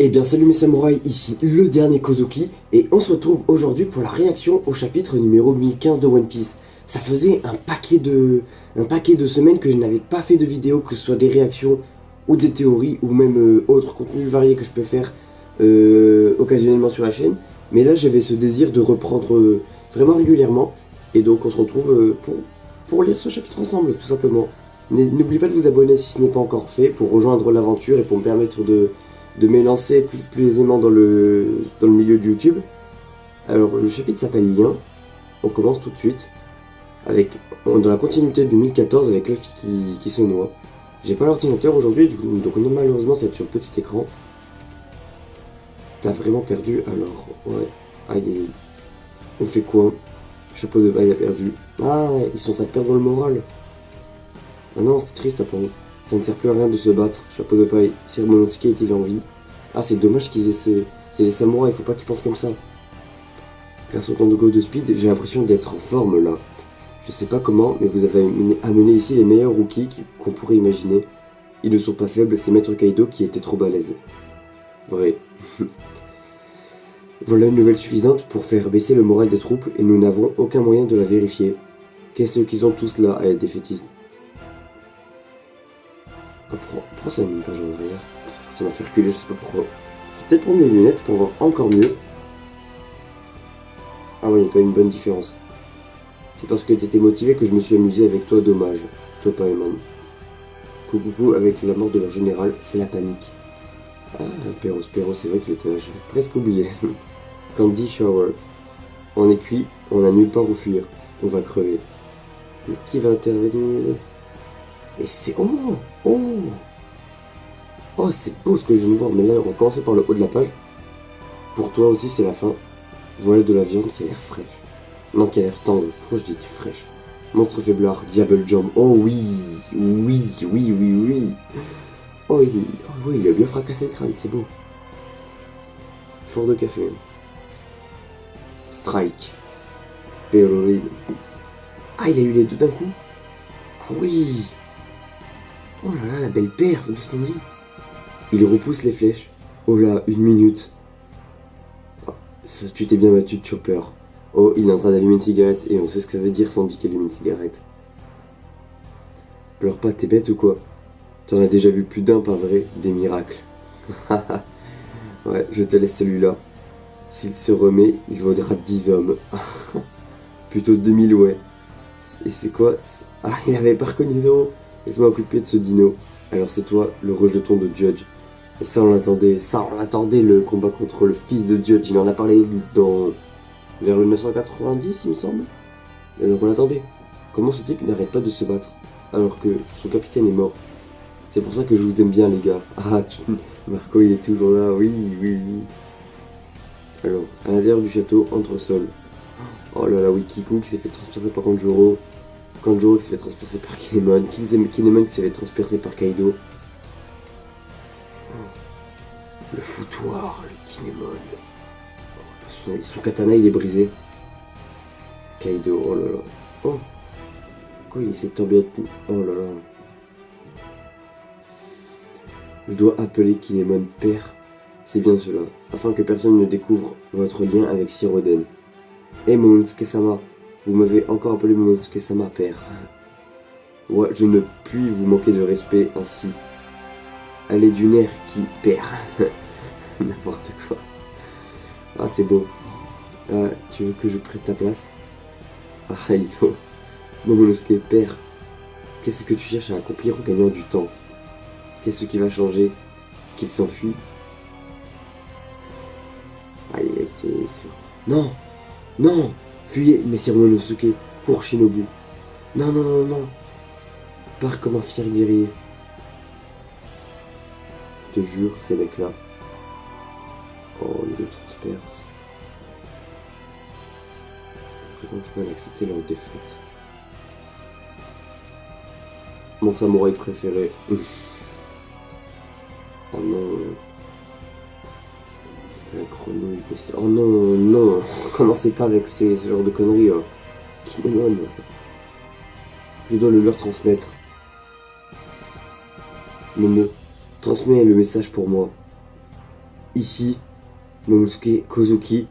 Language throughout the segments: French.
Eh bien salut mes samouraïs, ici le dernier Kozuki, et on se retrouve aujourd'hui pour la réaction au chapitre numéro 1015 de One Piece. Ça faisait un paquet de semaines que je n'avais pas fait de vidéo, que ce soit des réactions, ou des théories, ou même autres contenus variés que je peux faire occasionnellement sur la chaîne. Mais là j'avais ce désir de reprendre vraiment régulièrement, et donc on se retrouve pour lire ce chapitre ensemble, tout simplement. N'oublie pas de vous abonner si ce n'est pas encore fait, pour rejoindre l'aventure et pour me permettre de m'élancer plus aisément dans le milieu de YouTube. Alors le chapitre s'appelle Lien, on commence tout de suite, dans la continuité du 1014 avec Luffy qui se noie. J'ai pas l'ordinateur aujourd'hui, donc malheureusement ça va être sur le petit écran. T'as vraiment perdu alors, ouais, aïe aïe. On fait quoi? Chapeau de bail a perdu. Ah, ils sont en train de perdre le moral. Ah non, c'est triste après. Ça ne sert plus à rien de se battre. Chapeau de paille. Sir Momonosuke est-il en vie? Ah, c'est dommage qu'ils aient ce... C'est les samouraïs, il faut pas qu'ils pensent comme ça. Grâce au Go de Speed, j'ai l'impression d'être en forme là. Je sais pas comment, mais vous avez amené ici les meilleurs rookies qu'on pourrait imaginer. Ils ne sont pas faibles, c'est Maître Kaido qui était trop balèze. Vrai. Voilà une nouvelle suffisante pour faire baisser le moral des troupes et nous n'avons aucun moyen de la vérifier. Qu'est-ce qu'ils ont tous là à être défaitistes? Pourquoi ça m'a mis une page en arrière? Ça m'a fait reculer, je sais pas pourquoi. Je vais peut-être prendre mes lunettes pour voir encore mieux. Ah oui, il y a quand même une bonne différence. C'est parce que t'étais motivé que je me suis amusé avec toi, dommage. Chopper Eman. Coucou, avec la mort de leur général, c'est la panique. Ah, Perros, c'est vrai qu'il était là, j'avais presque oublié. Candy Shower. On est cuit, on n'a nulle part où fuir. On va crever. Mais qui va intervenir? Et c'est... Oh! Oh! Oh, c'est beau ce que je viens de voir, mais là, on va commencer par le haut de la page. Pour toi aussi, c'est la fin. Voilà de la viande qui a l'air fraîche. Non, qui a l'air tendre. Pourquoi je dis fraîche? Monstre faiblard, Diable Jump. Oh oui! Oui. Oh oui, il a bien fracassé le crâne, c'est beau. Four de café. Strike. Péroline. Ah, il a eu les deux d'un coup? Ah oui! Oh là là, la belle perf de Sanji. Il repousse les flèches. Oh là, 1 minute. Oh, tu t'es bien battu, Chopper. Oh, il est en train d'allumer une cigarette et on sait ce que ça veut dire Sanji qui allume une cigarette. Pleure pas, t'es bête ou quoi? T'en as déjà vu plus d'un, pas vrai? Des miracles. Ouais, je te laisse celui-là. S'il se remet, il vaudra 10 hommes. Plutôt 2000, ouais. Et c'est quoi? Ah, il avait pas reconnu Zoro. Laisse-moi occuper de ce dino. Alors c'est toi, le rejeton de Judge. Et ça on l'attendait le combat contre le fils de Judge. Il en a parlé vers le 990 il me semble. Et donc on l'attendait. Comment ce type n'arrête pas de se battre alors que son capitaine est mort? C'est pour ça que je vous aime bien les gars. Ah, Marco il est toujours là, oui. Alors, à l'intérieur du château, entre-sol. Oh là là, oui, Kiku qui s'est fait transpercer par Kanjuro. Kanjuro qui s'est fait transpercer par Kinemon. Kinemon qui s'est fait transpercer par Kaido. Le foutoir, le Kinemon. Son katana il est brisé. Kaido, oh là là. Oh. Quoi, il essaie de tomber. Oh là là. Je dois appeler Kinemon père. C'est bien cela, afin que personne ne découvre votre lien avec Sir Oden. Eh Momonosuke-sama, vous m'avez encore appelé Momonosuke-sama, père. Ouais, je ne puis vous manquer de respect ainsi. Allez du nerf qui perd. N'importe quoi. Ah, c'est beau. Ah, tu veux que je prenne ta place? Ah, Iso. Momonosuke, père. Qu'est-ce que tu cherches à accomplir en gagnant du temps? Qu'est-ce qui va changer? Qu'il s'enfuit? Aïe, c'est... Non! Fuyez, messire Momonosuke. Cours, Shinobu. Non. Pars comme un fier guerrier. Je te jure, ces mecs-là. Oh, ils le transpercent. Comment tu peux accepter leur défaite? Mon samouraï préféré. Oh non. La grenouille. Oh non. Commencez pas avec ce genre de conneries. Hein. Kinemon. Je dois le leur transmettre. Momo, transmets le message pour moi. Ici, Momonosuke Kozuki,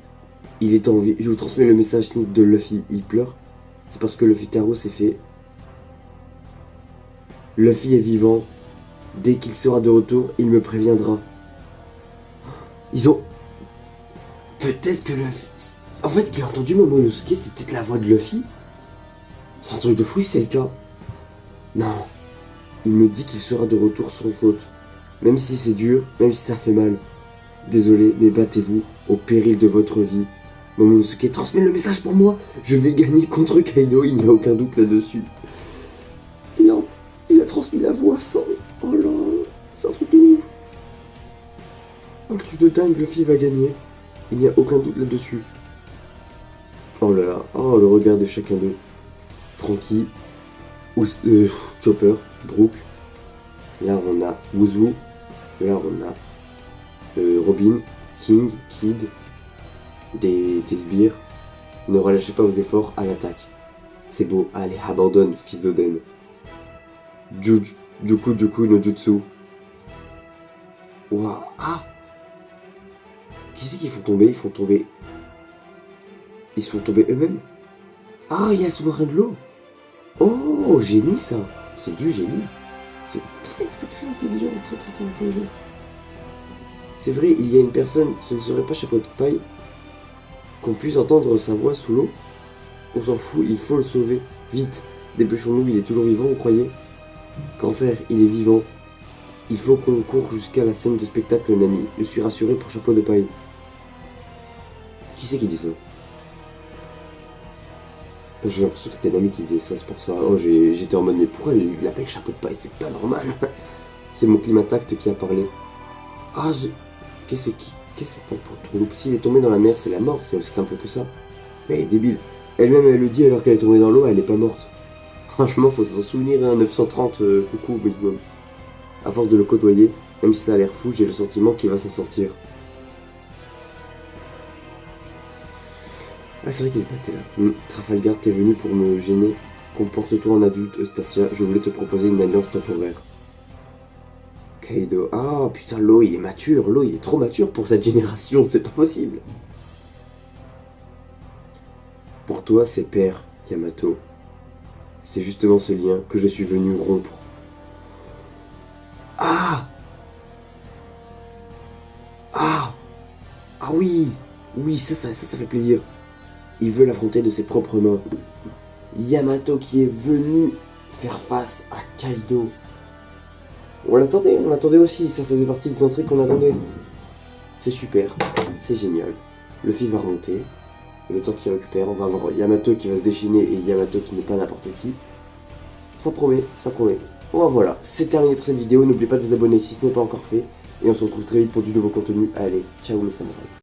il est en vie. Je vous transmets le message de Luffy, il pleure. C'est parce que Luffy Taro s'est fait. Luffy est vivant. Dès qu'il sera de retour, il me préviendra. Ils ont... Peut-être que Luffy... En fait, qu'il a entendu Momonosuke, c'est peut-être la voix de Luffy. C'est un truc de fou si c'est le cas. Non. Il me dit qu'il sera de retour sans faute. Même si c'est dur, même si ça fait mal. Désolé, mais battez-vous au péril de votre vie. Momonosuke transmet le message pour moi. Je vais gagner contre Kaido, il n'y a aucun doute là-dessus. Il a transmis la voix sans... Oh là, c'est un truc de ouf. Un truc de dingue, Luffy va gagner. Il n'y a aucun doute là-dessus. Oh là là, oh le regard de chacun d'eux. Franky, Chopper, Brook. Là on a Wuzu. Là on a Robin, King, Kid, des sbires. Ne relâchez pas vos efforts, à l'attaque. C'est beau, allez, abandonne, fils d'Oden. Juku no Jutsu. Waouh, ah. Qui c'est qu'ils font tomber? Ils se font tomber eux-mêmes. Ah, il y a le sous-marin de l'eau. Oh, génie ça. C'est du génie. C'est très intelligent, très intelligent. C'est vrai, il y a une personne, ce ne serait pas Chapeau de Paille, qu'on puisse entendre sa voix sous l'eau. On s'en fout, il faut le sauver. Vite, dépêchons-nous, il est toujours vivant, vous croyez? Qu'en faire? Il est vivant. Il faut qu'on court jusqu'à la scène de spectacle, Nami. Je suis rassuré pour Chapeau de Paille. Qui c'est qui dit ça? J'ai l'impression que c'était Nami qui disait ça, c'est pour ça. Oh, j'étais en mode, mais pourquoi il l'appelle Chapeau de Paille? C'est pas normal. C'est mon Climatact qui a parlé. Ah, Qu'est-ce que c'est pour ton loup? S'il est tombé dans la mer, c'est la mort, c'est aussi simple que ça. Mais elle est débile. Elle-même, elle le dit alors qu'elle est tombée dans l'eau, elle est pas morte. Franchement, faut s'en souvenir, hein, 930, coucou, Big Mom. À force de le côtoyer, même si ça a l'air fou, j'ai le sentiment qu'il va s'en sortir. Ah, c'est vrai qu'il se battait là. Trafalgar, t'es venu pour me gêner. Comporte-toi en adulte, Eustacia, je voulais te proposer une alliance temporaire. Kaido. Ah putain, Law il est mature, Law il est trop mature pour cette génération, c'est pas possible. Pour toi c'est père, Yamato. C'est justement ce lien que je suis venu rompre. Ah Ah Ah oui. Oui, ça fait plaisir. Il veut l'affronter de ses propres mains. Yamato qui est venu faire face à Kaido. On l'attendait aussi, ça faisait partie des intrigues qu'on attendait. C'est super, c'est génial. Luffy va remonter, le temps qu'il récupère, on va avoir Yamato qui va se déchaîner et Yamato qui n'est pas n'importe qui. Ça promet, ça promet. Bon voilà, c'est terminé pour cette vidéo, n'oubliez pas de vous abonner si ce n'est pas encore fait. Et on se retrouve très vite pour du nouveau contenu. Allez, ciao mes samouraïs.